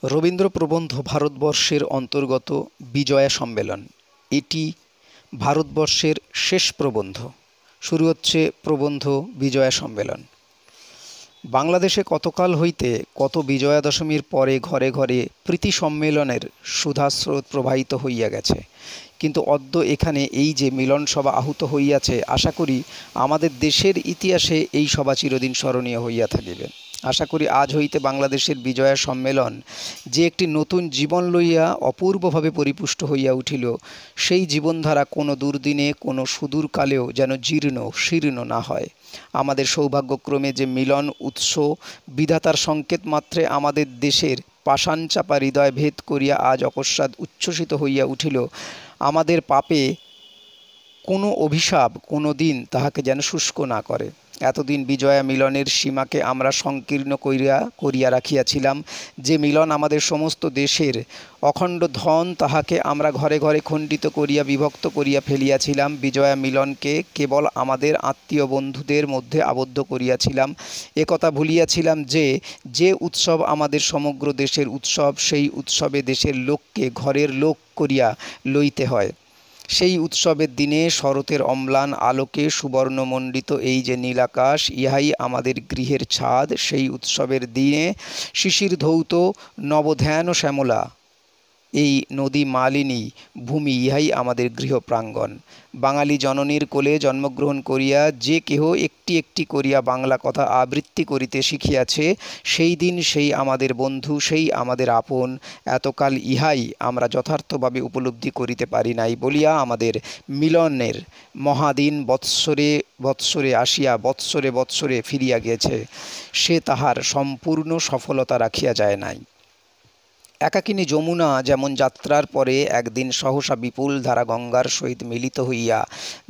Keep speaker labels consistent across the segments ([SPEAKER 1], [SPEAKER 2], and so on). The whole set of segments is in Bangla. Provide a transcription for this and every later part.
[SPEAKER 1] রবীন্দ্র প্রবন্ধ ভারতবর্ষের অন্তর্গত বিজয়া সম্মেলন। এটি ভারতবর্ষের শেষ প্রবন্ধ। শুরু হচ্ছে প্রবন্ধ বিজয়া সম্মেলন। বাংলাদেশে কতকাল হইতে কত বিজয়া দশমীর পরে ঘরে ঘরে প্রীতি সম্মেলনের সুধাস্রোত প্রবাহিত হইয়া গেছে, কিন্তু অদ্য এখানে এই যে মিলন সভা আহুত হইয়াছে, আশা করি আমাদের দেশের ইতিহাসে এই সভা চিরদিন স্মরণীয় হইয়া থাকিবে। আশা করি আজ হইতে বাংলাদেশের বিজয়া সম্মেলন যে একটি নতুন জীবন লইয়া অপূর্বভাবে পরিপুষ্ট হইয়া উঠিল, সেই জীবনধারা কোনো দুর্দিনে কোনো সুদূরকালেও যেন জীর্ণ শীর্ণ না হয়। আমাদের সৌভাগ্যক্রমে যে মিলন উৎস বিধাতার সংকেত মাত্রে আমাদের দেশের পাষাণ চাপা হৃদয় ভেদ করিয়া আজ অকস্মাৎ উচ্ছ্বসিত হইয়া উঠিল, আমাদের পাপে কোনো অভিশাপ কোনো দিন তাহাকে যেন শুষ্ক না করে। এতদিন বিজয়া মিলনের সীমাকে আমরা সংকীর্ণ করিয়া রাখিয়াছিলাম। যে মিলন আমাদের সমস্ত দেশের অখণ্ড ধন, তাহাকে আমরা ঘরে ঘরে খণ্ডিত করিয়া বিভক্ত করিয়া ফেলিয়াছিলাম। বিজয়া মিলনকে কেবল আমাদের আত্মীয় বন্ধুদের মধ্যে আবদ্ধ করিয়াছিলাম। একথা ভুলিয়াছিলাম যে যে উৎসব আমাদের সমগ্র দেশের উৎসব, সেই উৎসবে দেশের লোককে ঘরের লোক করিয়া লইতে হয়। সেই উৎসবের দিনে শরতের অম্লান আলোকে সুবর্ণমণ্ডিত এই যে নীলাকাশ, ইহাই আমাদের গৃহের ছাদ। সেই উৎসবের দিনে শিশির ধৌত নবধ্যান ও শ্যামলা এই নদী মালিনী ভূমি, ইহাই আমাদের গৃহ প্রাঙ্গণ। বাঙালি জননীর কোলে জন্মগ্রহণ করিয়া যে কেহ একটি একটি করিয়া বাংলা কথা আবৃত্তি করিতে শিখিয়াছে, সেই দিন সেই আমাদের বন্ধু, সেই আমাদের আপন। এতকাল ইহাই আমরা যথার্থভাবে উপলব্ধি করিতে পারি নাই বলিয়া আমাদের মিলনের মহাদিন বৎসরে বৎসরে আসিয়া বৎসরে বৎসরে ফিরিয়া গিয়েছে, সে তাহার সম্পূর্ণ সফলতা রাখিয়া যায় নাই। একাকিনী যমুনা যেমন যাত্রার পরে একদিন সহসা বিপুল ধারা গঙ্গার সহিত মিলিত হইয়া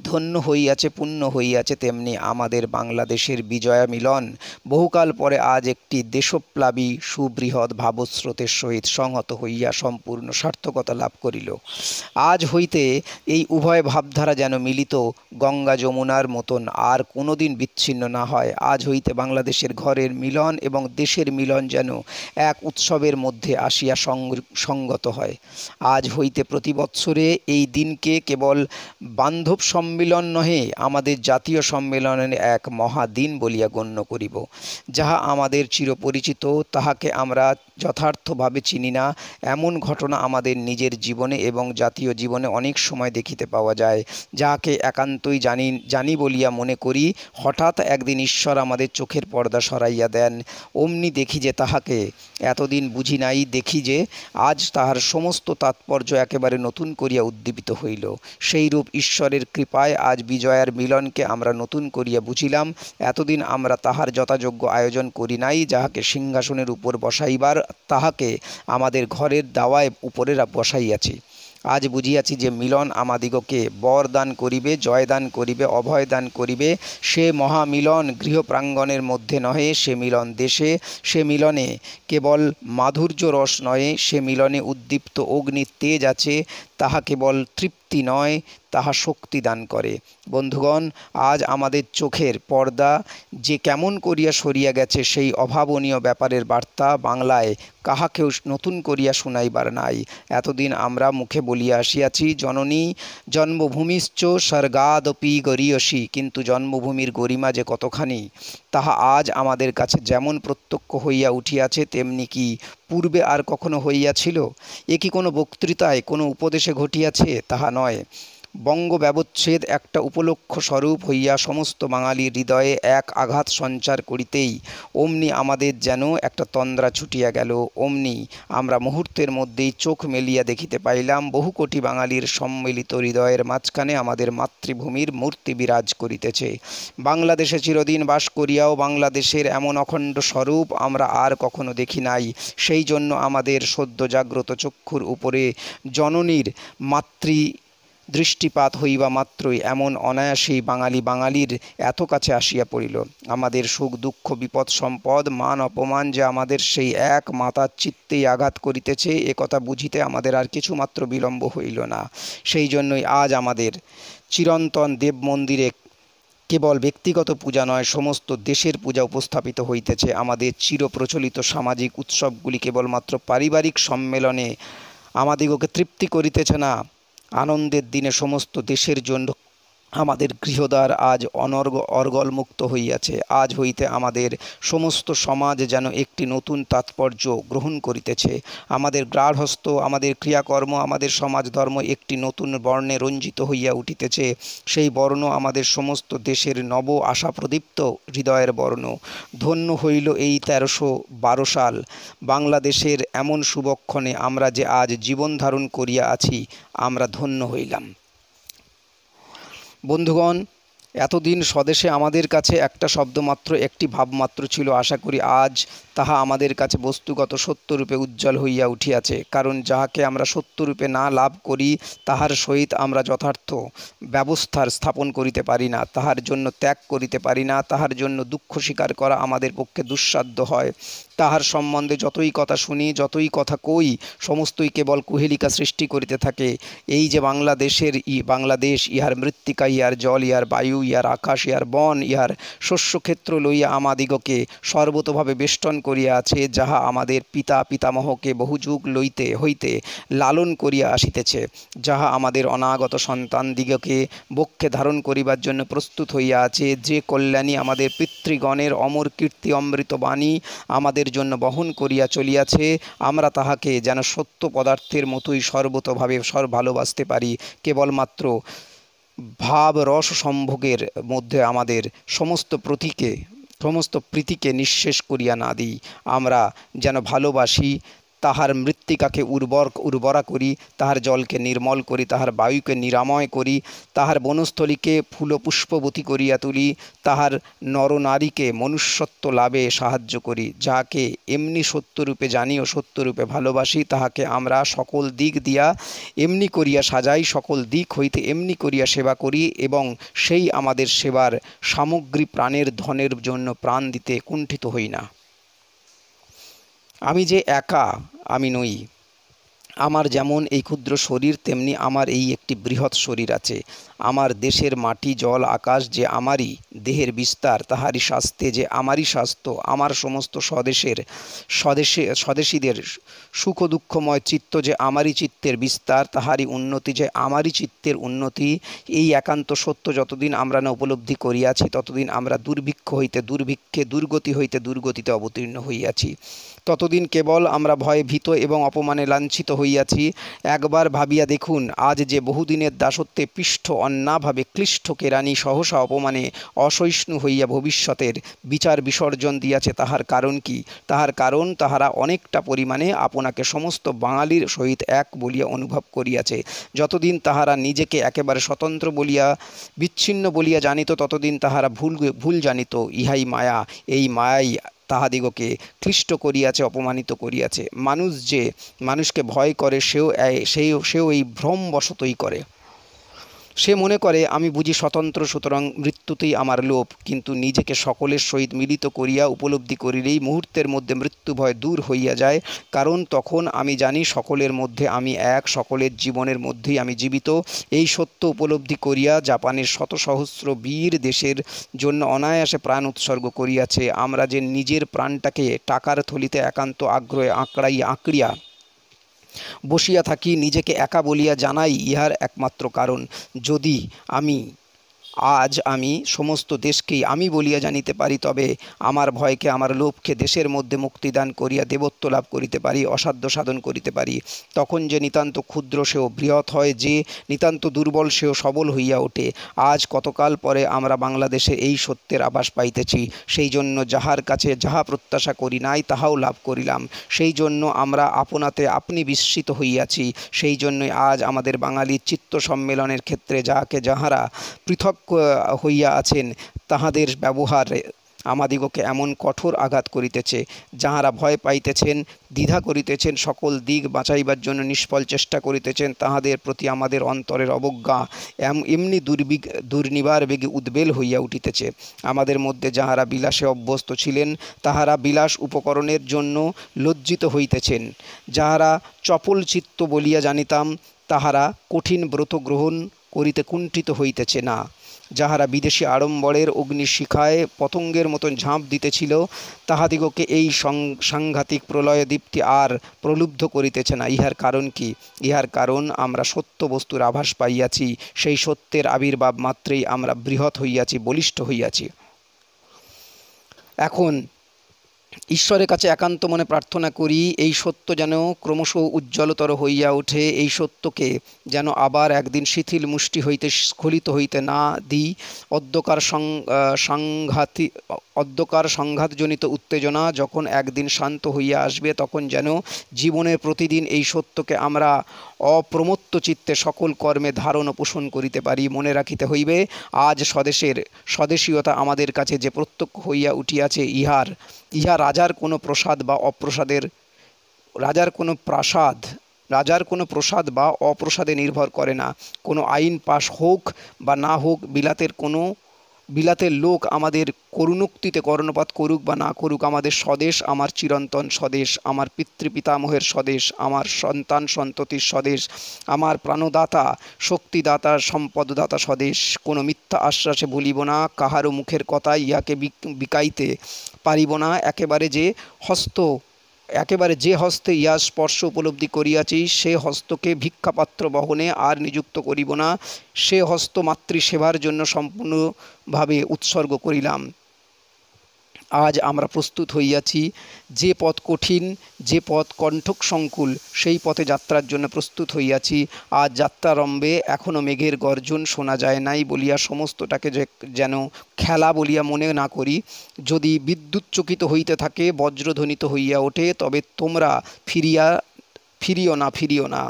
[SPEAKER 1] ধন্য হইয়াছে, পুণ্য হইয়াছে, তেমনি আমাদের বাংলাদেশের বিজয়া মিলন বহুকাল পরে আজ একটি দেশপ্লাবী সুবৃহৎ ভাবস্রোতের সহিত সংহত হইয়া সম্পূর্ণ সার্থকতা লাভ করিল। আজ হইতে এই উভয় ভাবধারা যেন মিলিত গঙ্গা যমুনার মতন আর কোনোদিন বিচ্ছিন্ন না হয়। আজ হইতে বাংলাদেশের ঘরের মিলন এবং দেশের মিলন যেন এক উৎসবের মধ্যে আসিয়া সঙ্গত হয়। আজ হইতে প্রতি বৎসরে এই দিনকে কেবল বান্ধব সম্মিলন নহে, আমাদের জাতীয় সম্মেলনের এক মহাদিন বলিয়া গণ্য করিব। যাহা আমাদের চিরপরিচিত, তাহাকে আমরা যথার্থভাবে চিনি না, এমন ঘটনা আমাদের নিজের জীবনে এবং জাতীয় জীবনে অনেক সময় দেখিতে পাওয়া যায়। যাহাকে একান্তই জানি বলিয়া মনে করি, হঠাৎ একদিন ঈশ্বর আমাদের চোখের পর্দা সরাইয়া দেন। অমনি দেখি যে তাহাকে এতদিন বুঝি নাই, দেখি যে আজ তাহার সমস্ত তাৎপর্য একেবারে নতুন করিয়া উদ্দীপিত হইল। সেইরূপ ঈশ্বরের কৃপায় আজ বিজয়ার মিলনকে আমরা নতুন করিয়া বুঝিলাম। এতদিন আমরা তাহার যথাযোগ্য আয়োজন করি নাই। যাহাকে সিংহাসনের উপর বসাইবার, তাহাকে আমাদের ঘরের দাওয়ায় উপরে বসাইয়াছি। আজ বুঝিয়াছি যে মিলন আমাদিগকে বর দান করিবে, জয়দান করিবে, অভয় দান করিবে। সে মহামিলন গৃহপ্রাঙ্গণের মধ্যে নহে, সে মিলন দেশে। সে মিলনে কেবল মাধুর্য রস নয়, সে মিলনে উদ্দীপ্ত অগ্নি তেজ আছে। তাহা কেবল তৃপ্তি নয়, তাহা শক্তি দান করে। বন্ধুগণ, আজ আমাদের চোখের পর্দা যে কেমন করিয়া সরিয়া গেছে, সেই অভাবনীয় ব্যাপারের বার্তা বাংলায় কাহাকেও নতুন করিয়া শুনাইবার নাই। এতদিন আমরা মুখে বলিয়া আসিয়াছি, জননী জন্মভূমিশ্চ স্বর্গাদপি গরীয়সী, কিন্তু জন্মভূমির গরিমা যে কতখানি, তাহা আজ আমাদের কাছে যেমন প্রত্যক্ষ হইয়া উঠিয়াছে, তেমনি কি পূর্বে আর কখনো হইয়াছিল? এ কি কোনো বক্তৃতায় কোনো উপদেশে ঘটিয়াছে? তাহা নয়। বঙ্গ ব্যবচ্ছেদ একটা উপলক্ষ স্বরূপ হইয়া সমস্ত বাঙালির হৃদয়ে এক আঘাত সঞ্চার করিতেই অমনি আমাদের যেন একটা তন্দ্রা ছুটিয়া গেল। অমনি আমরা মুহূর্তের মধ্যেই চোখ মেলিয়া দেখিতে পাইলাম, বহু কোটি বাঙালির সম্মিলিত হৃদয়ের মাঝখানে আমাদের মাতৃভূমির মূর্তি বিরাজ করিতেছে। বাংলাদেশে চিরদিন বাস করিয়াও বাংলাদেশের এমন অখণ্ড স্বরূপ আমরা আর কখনো দেখি নাই। সেই জন্য আমাদের সদ্য জাগ্রত চক্ষুর উপরে জননীর মাতৃ দৃষ্টিপাত হইবা মাত্রই এমন অনায়াসেই বাঙালির এত কাছে আসিয়া পড়িল। আমাদের সুখ দুঃখ বিপদ সম্পদ মান অপমান যে আমাদের সেই এক মাতার চিত্তেই আঘাত করিতেছে, একথা বুঝিতে আমাদের আর কিছুমাত্র বিলম্ব হইল না। সেই জন্যই আজ আমাদের চিরন্তন দেব মন্দিরে কেবল ব্যক্তিগত পূজা নয়, সমস্ত দেশের পূজা উপস্থাপিত হইতেছে। আমাদের চিরপ্রচলিত সামাজিক উৎসবগুলি কেবলমাত্র পারিবারিক সম্মেলনে আমাদিগকে তৃপ্তি করিতেছে না। আনন্দের দিনে সমস্ত দেশের জন্য আমাদের গৃহদ্বার আজ অর্গলমুক্ত হইয়াছে। আজ হইতে আমাদের সমস্ত সমাজ যেন একটি নতুন তাৎপর্য গ্রহণ করিতেছে। আমাদের গার্হস্থ্য, আমাদের ক্রিয়াকর্ম, আমাদের সমাজ ধর্ম একটি নতুন বর্ণে রঞ্জিত হইয়া উঠিতেছে। সেই বর্ণ আমাদের সমস্ত দেশের নব আশা প্রদীপ্ত হৃদয়ের বর্ণ। ধন্য হইল এই 1312 সাল। বাংলাদেশের এমন শুভক্ষণে আমরা যে আজ জীবন ধারণ করিয়া আছি, আমরা ধন্য হইলাম। বন্ধুগণ, এতদিন স্বদেশে আমাদের কাছে একটা শব্দমাত্র, একটি ভাবমাত্র ছিল। আশা করি আজ তাহা আমাদের কাছে বস্তুগত সত্যরূপে উজ্জ্বল হইয়া উঠিয়াছে। কারণ যাহাকে আমরা সত্যরূপে না লাভ করি, তাহার সহিত আমরা যথার্থ ব্যবস্থার স্থাপন করিতে পারি না, তাহার জন্য ত্যাগ করিতে পারি না, তাহার জন্য দুঃখ স্বীকার করা আমাদের পক্ষে দুঃসাধ্য হয়। তাহার সম্বন্ধে যতই কথা শুনি, যতই কথা কই, সমস্তই কেবল কুহেলিকা সৃষ্টি করিতে থাকে। এই যে বাংলাদেশ, ইহার মৃত্তিকা, ইহার জল, ইহার বায়ু, ইহার আকাশ, ইহার বন, ইহার শস্যক্ষেত্র লইয়া আমাদিগকে সর্বতোভাবে বেষ্টন করিয়া আছে, যাহা আমাদের পিতা পিতামহকে বহু যুগ হইতে লালন করিয়া আসিতেছে, যাহা আমাদের অনাগত সন্তানদিগকে বক্ষে ধারণ করিবার জন্য প্রস্তুত হইয়া আছে। যে কল্যাণী আমাদের পিতৃগণের অমর কীর্তি অমৃত বাণী আমাদের জন্য বহন করিয়া চলিয়াছে, আমরা তাহাকে যেন সত্য পদার্থের মতোই সর্বতোভাবে ভালোবাসতে পারি। কেবলমাত্র ভাব রস সম্ভোগের মধ্যে আমাদের সমস্ত প্রীতিকে নিঃশেষ করিয়া না দিই। আমরা যেন ভালোবাসি, তাহার মৃত্তিকাকে উর্বরা করি, তাহার জলকে নির্মল করি, তাহার বায়ুকে নিরাময় করি, তাহার বনস্থলীকে ফুলপুষ্পবতী করিয়া তুলি, তাহার নরনারীকে মনুষ্যত্ব লাভে সাহায্য করি। যাহাকে এমনি সত্যরূপে জানি ও সত্যরূপে ভালোবাসি, তাহাকে আমরা সকল দিক দিয়া এমনি করিয়া সাজাই, সকল দিক হইতে এমনি করিয়া সেবা করি, এবং সেই আমাদের সেবার সামগ্রী প্রাণের ধনের জন্য প্রাণ দিতে কুণ্ঠিত হই না। আমি যে একা আমি নই। আমার যেমন এই ক্ষুদ্র শরীর, তেমনি আমার এই একটি বৃহৎ শরীর আছে। আমার দেশের মাটি জল আকাশ যে আমারই দেহের বিস্তার, তাহারই স্বাস্থ্যে যে আমারই স্বাস্থ্য। আমার সমস্ত স্বদেশীদের সুখ দুঃখময় চিত্ত যে আমারই চিত্তের বিস্তার, তাহারই উন্নতি যে আমারই চিত্তের উন্নতি। এই একান্ত সত্য যতদিন আমরা না উপলব্ধি করিয়াছি, ততদিন আমরা দুর্ভিক্ষ হইতে দুর্ভিক্ষে, দুর্গতি হইতে দুর্গতিতে অবতীর্ণ হইয়াছি। ততদিন কেবল আমরা ভয়ে ভীত এবং অপমানে লাঞ্ছিত হইয়াছি। একবার ভাবিয়া দেখুন, আজ যে বহুদিনের দাসত্বে পৃষ্ঠ অন্যাভাবে ক্লিষ্ট কেরানি সহসা অপমানে অসহিষ্ণু হইয়া ভবিষ্যতের বিচার বিসর্জন দিয়াছে, তাহার কারণ কি? তাহার কারণ, তাহারা অনেকটা পরিমাণে আপনাকে সমস্ত বাঙালির সহিত এক বলিয়া অনুভব করিয়াছে। যতদিন তাহারা নিজেকে একেবারে স্বতন্ত্র বলিয়া, বিচ্ছিন্ন বলিয়া জানিত, ততদিন তাহারা ভুল জানিত। ইহাই মায়া। এই মায়াই তাহাদিগকে ক্লিষ্ট করিয়াছে, অপমানিত করিয়াছে। মানুষ যে মানুষকে ভয় করে, সেও এই ভ্রমবশতই করে। সে মনে করে আমি বুঝি স্বতন্ত্র, সুতরাং মৃত্যুতেই আমার লোভ। কিন্তু নিজেকে সকলের সহিত মিলিত করিয়া উপলব্ধি করিলেই মুহূর্তের মধ্যে মৃত্যু ভয় দূর হইয়া যায়। কারণ তখন আমি জানি সকলের মধ্যে আমি এক, সকলের জীবনের মধ্যেই আমি জীবিত। এই সত্য উপলব্ধি করিয়া জাপানের শত সহস্র বীর দেশের জন্য অনায়াসে প্রাণ উৎসর্গ করিয়াছে। আমরা যে নিজের প্রাণটাকে টাকার থলিতে একান্ত আগ্রহে আঁকড়িয়া বসিয়া থাকি, নিজেকে একা বলিয়া জানাই, ইহার একমাত্র কারণ, যদি আজ আমি সমস্ত দেশকেই আমি বলিয়া জানিতে পারি, তবে আমার ভয়কে, আমার লোভকে দেশের মধ্যে মুক্তিদান করিয়া দেবত্ব লাভ করিতে পারি, অসাধ্য সাধন করিতে পারি। তখন যে নিতান্ত ক্ষুদ্র সেও বৃহৎ হয়, যে নিতান্ত দুর্বল সেও সবল হইয়া ওঠে। আজ কতকাল পরে আমরা বাংলাদেশে এই সত্যের আভাস পাইতেছি। সেই জন্য যাহার কাছে যাহা প্রত্যাশা করি নাই, তাহাও লাভ করিলাম। সেই জন্য আমরা আপনাতে আপনি বিস্মিত হইয়াছি। সেই জন্যই আজ আমাদের বাঙালির চিত্ত সম্মেলনের ক্ষেত্রে যাহারা পৃথক হইয়া আছেন, তাহাদের ব্যবহারে আমাদিগকে এমন কঠোর আঘাত করিতেছে। যাহারা ভয় পাইতেছেন, দ্বিধা করিতেছেন, সকল দিক বাঁচাইবার জন্য নিষ্ফল চেষ্টা করিতেছেন, তাহাদের প্রতি আমাদের অন্তরের অবজ্ঞা এমনি দুর্নিবার বেগে উদ্বেল হইয়া উঠিতেছে। আমাদের মধ্যে যাহারা বিলাসে অভ্যস্ত ছিলেন, তাহারা বিলাস উপকরণের জন্য লজ্জিত হইতেছেন। যাহারা চপল চিত্ত বলিয়া জানিতাম, তাহারা কঠিন ব্রত গ্রহণ করিতে কুণ্ঠিত হইতেছে না। যাহারা বিদেশী আড়ম্বরের অগ্নিশিখায় পতঙ্গের মতন ঝাঁপ দিতেছিল, তাহাদিগকে এই সাংঘাতিক প্রলয় দীপ্তি আর প্রলুব্ধ করিতেছে না। ইহার কারণ কি? ইহার কারণ আমরা সত্য বস্তুর আভাস পাইয়াছি, সেই সত্যের আবির্ভাব মাত্রেই আমরা বৃহৎ হইয়াছি, বলিষ্ঠ হইয়াছি। এখন ঈশ্বরের কাছে একান্ত মনে প্রার্থনা করি, এই সত্য যেন ক্রমশ উজ্জ্বলতর হইয়া ওঠে, এই সত্যকে যেন আবার একদিন শিথিল মুষ্টি হইতে স্খলিত হইতে না দিই। অদ্যকার সংঘাতজনিত উত্তেজনা যখন একদিন শান্ত হইয়া আসবে, তখন যেন জীবনের প্রতিদিন এই সত্যকে আমরা অপ্রমত্ত চিত্তে সকল কর্মে ধারণ ও পোষণ করিতে পারি। মনে রাখিতে হইবে, আজ স্বদেশীয়তা আমাদের কাছে যে প্রত্যক্ষ হইয়া উঠিয়াছে, ইহা রাজার কোনো প্রসাদ বা অপ্রসাদে নির্ভর করে না। কোনো আইন পাশ হোক বা না হোক, বিলাতের লোক আমাদের করুণোক্তিতে কর্ণপাত করুক বা না করুক, আমাদের স্বদেশ আমার চিরন্তন স্বদেশ, আমার পিতৃপিতামহের স্বদেশ, আমার সন্তান সন্ততির স্বদেশ, আমার প্রাণদাতা শক্তিদাতা সম্পদদাতা স্বদেশ। কোনো মিথ্যা আশ্বাসে ভুলিব না, কাহারও মুখের কথায় ইহাকে বিকাইতে পারিব না। একেবারে যে হস্তে ইহা স্পর্শ উপলব্ধি করিয়াছি, সে হস্তকে ভিক্ষাপাত্র বহনে আর নিযুক্ত করিব না। সে হস্ত মাতৃসেবার জন্য সম্পূর্ণভাবে উৎসর্গ করিলাম। আজ আমরা প্রস্তুত হইয়াছি। যে পথ কঠিন, যে পথ কণ্ঠক সংকুল, সেই পথে যাত্রার জন্য প্রস্তুত হইয়াছি। আজ যাত্রারম্ভে এখনও মেঘের গর্জন শোনা যায় নাই বলিয়া সমস্তটাকে যেন খেলা বলিয়া মনে না করি। যদি বিদ্যুৎচকিত হইতে থাকে, বজ্রধ্বনিত হইয়া ওঠে, তবে তোমরা ফিরিও না।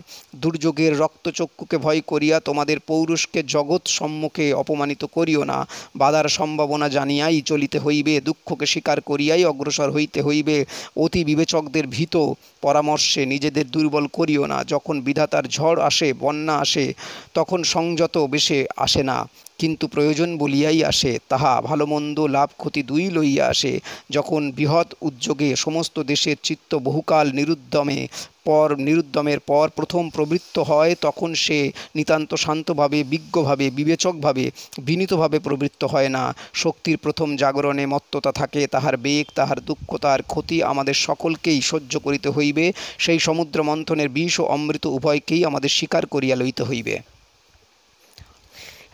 [SPEAKER 1] দুর্যোগের রক্তচক্ষুকে ভয় করিয়া তোমাদের পৌরুষকে জগৎ সম্মুখে অপমানিত করিও না। বাধার সম্ভাবনা জানিয়াই চলিতে হইবে, দুঃখকে স্বীকার করিয়াই অগ্রসর হইতে হইবে। অতি বিবেচকদের ভীত পরামর্শে নিজেদের দুর্বল করিও না। যখন বিধাতার ঝড় আসে, বন্যা আসে, তখন সংযত বেশে আসে না, কিন্তু প্রয়োজন বলিয়াই আসে। তাহা ভালো মন্দ লাভ ক্ষতি দুই লইয়া আসে। যখন বৃহৎ উদ্যোগে সমস্ত দেশের চিত্ত বহুকাল নিরুদ্যমের পর প্রথম প্রবৃত্ত হয়, তখন সে নিতান্ত শান্তভাবে, বিজ্ঞভাবে, বিবেচকভাবে, বিনীতভাবে প্রবৃত্ত হয় না। শক্তির প্রথম জাগরণে মত্ততা থাকে, তাহার বেগ, তাহার দুঃখ, তাহার ক্ষতি আমাদের সকলকেই সহ্য করিতে হইবে। সেই সমুদ্র মন্থনের বিষ ও অমৃত উভয়কেই আমাদের স্বীকার করিয়া লইতে হইবে।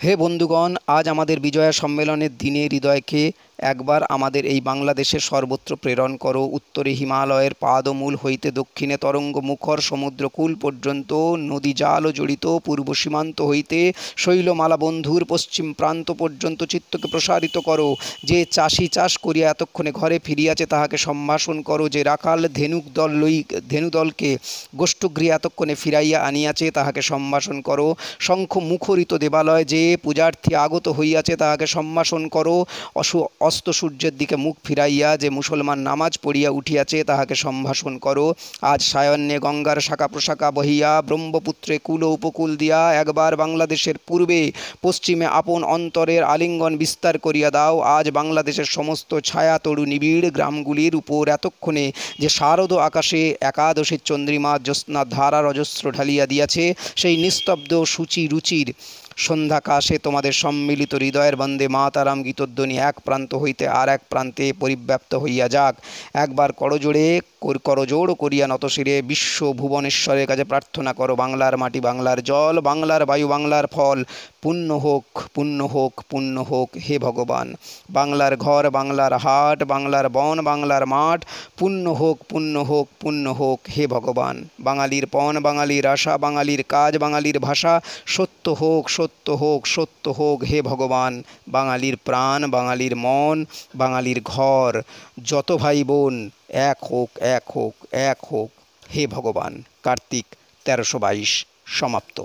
[SPEAKER 1] হে বন্ধুগণ, আজ আমাদের বিজয়া সম্মেলনের দিনে হৃদয়কে একবার আমাদের এই বাংলাদেশের সর্বত্র প্রেরণ করো। উত্তরে হিমালয়ের পাদমূল হইতে দক্ষিণে তরঙ্গ মুখর সমুদ্রকূল পর্যন্ত, নদী জাল জড়িত পূর্ব সীমান্ত হইতে শৈলমালা বন্ধুর পশ্চিম প্রান্ত পর্যন্ত চিত্তকে প্রসারিত করো। যে চাষি চাষ করিয়া এতক্ষণে ঘরে ফিরিয়াছে, তাহাকে সম্ভাষণ করো। যে রাখাল ধেনুদলকে গোষ্ঠগৃহে এতক্ষণে ফিরাইয়া আনিয়াছে, তাহাকে সম্ভাষণ করো। শঙ্খ মুখরিত দেবালয় যে পূজার্থী আগত হইয়াছে, তাহাকে সম্ভাষণ করো। অস্ত সূর্যের দিকে মুখ ফিরাইয়া যে মুসলমান নামাজ পড়িয়া উঠিয়াছে, তাহাকে সম্ভাষণ করো। আজ সায়াহ্নে গঙ্গার শাখা প্রশাখা বহিয়া ব্রহ্মপুত্রে কুল উপকূল দিয়া একবার বাংলাদেশের পূর্বে পশ্চিমে আপন অন্তরের আলিঙ্গন বিস্তার করিয়া দাও। আজ বাংলাদেশের সমস্ত ছায়া তরু নিবিড় গ্রামগুলির উপর এতক্ষণে যে শারদ আকাশে একাদশীর চন্দ্রিমা জ্যোৎস্না ধারা রজস্র ঢালিয়া দিয়াছে, সেই নিস্তব্ধ রুচির সন্ধ্যাকাশে তোমাদের সম্মিলিত হৃদয়ের বন্দে মাতারাম গীতধ্বনি এক প্রান্ত হইতে আর এক প্রান্তে পরিব্যাপ্ত হইয়া যাক। একবার করজোড় করিয়া নতশিরে বিশ্ব ভুবনেশ্বরের কাছে প্রার্থনা করো। বাংলার মাটি, বাংলার জল, বাংলার বায়ু, বাংলার ফল পুণ্য হোক, পুণ্য হোক, পুণ্য হোক হে ভগবান। বাংলার ঘর, বাংলার হাট, বাংলার বন, বাংলার মাঠ পুণ্য হোক, পুণ্য হোক, পুণ্য হোক হে ভগবান। বাঙালির পণ, বাঙালির আশা, বাঙালির কাজ, বাঙালির ভাষা সত্য হোক, সত্য হোক, সত্য হোক হে ভগবান। বাঙালির প্রাণ, বাঙালির মন, বাঙালির ঘর, যত ভাই বোন এক হোক, এক হোক, এক হোক হে ভগবান। কার্তিক 1322 সমাপ্ত।